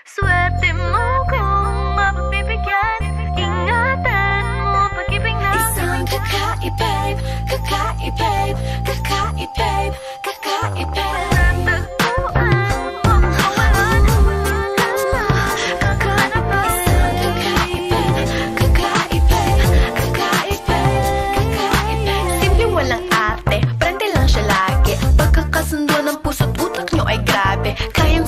Swerte mo kung mapagbibigyan. Ingatan mo pag-ibig na isang kakaibig, kakaibig, kakaibig, kakaibig.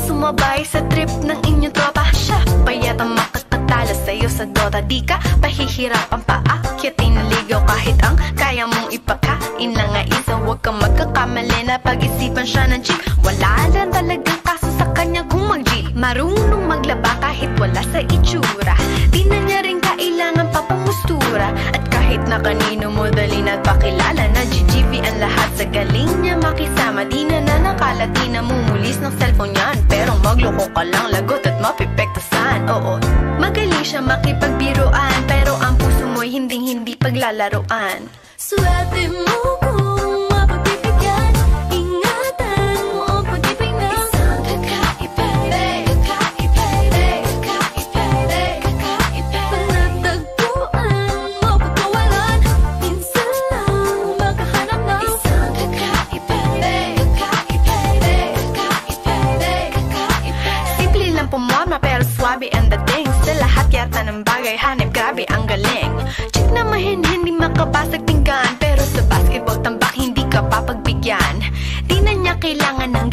Sumabay sa trip ng inyong tropa. Siya payat ang makatatalo sa'yo sa Dota. Di ka pahihirapan pa akyatin ligaw kahit ang kaya mong ipakain lang nga isa. Huwag kang magkakamali na pag-isipan siya ng chick. Wala lang talagang kaso sa kanya kung mag-G. Marunong maglaba kahit wala sa itsura. Di na niya rin kailangan papamustura. At kahit na kanino mo dali na't pakilala na GGV ang lahat sa galing niya makisama. Di na nakala, di na mumulis ng cellphone yan. Pero magloko ka lang, lagot at mapipektasan. Oo, magaling siya makipagbiruan, pero ang puso mo'y hinding-hindi paglalaruan. Swerte mo kung mapagbibigyan. Ingatan mo ang pag-ibig na isang kakaibig, kakaibig, kakaibig, kakaibig. Panatagpuan mo pagkawalan. Minsan lang makahanap ng isang kakaibig, kakaibig, kakaibig, kakaibig. Simple lang pumorma pero swabe ang dating. Sa lahat yata ng bagay hanip, grabe ang galing. Chick na mahin, hindi makabasag pinggan, pero sa basketball tambak hindi ka papagbigyan. Di na niya kailangan ng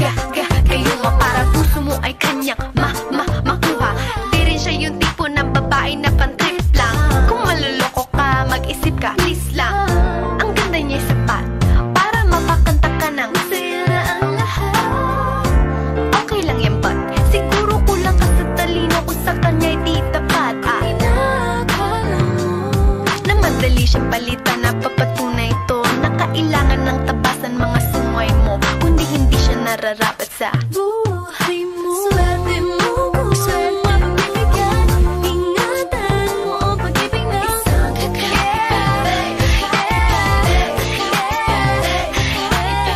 gayuma para puso mo ay kanyang makuha. Di rin siya yung tipo ng babae na pan-trip lang. Kung maluloko ka, mag-isip ka, please lang. Ang ganda niya sapat para mapakanta ka ng sira ang lahat. Okay lang yan but siguro kulang ka sa talino kung sa kanya'y di tapat. Na madali siyang palitan na papatunay ito na kailangan ng tabasan mga sumay mo, kundi hindi siya nararapat sa buhay mo. Swerte mo kung mapagbibigyan. Ingatan mo ang pag-ibig na isang kakaibig, kakaibig,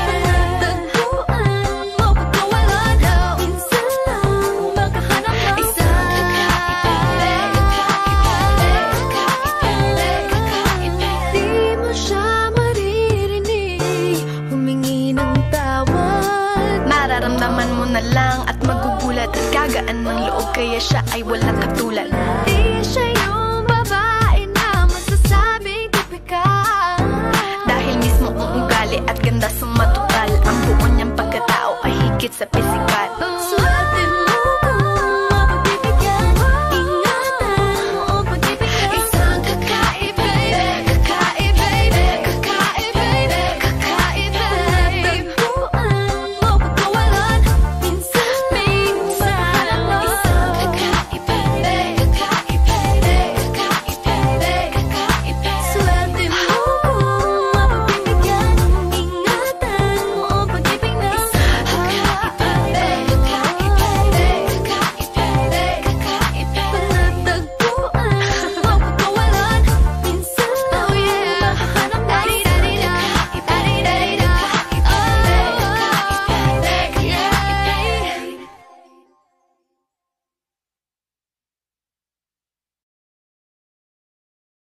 panatagpuan mo pagkawalan. Minsan lang makahanap ng isang kakaibig, kakaibig, kakaibig, kakaibig. Di mo siya maririnig humingi ng tawad. mararamdaman mo na lang at magugulat at gagaan ng loob, kaya siya ay walang katulad. Di siya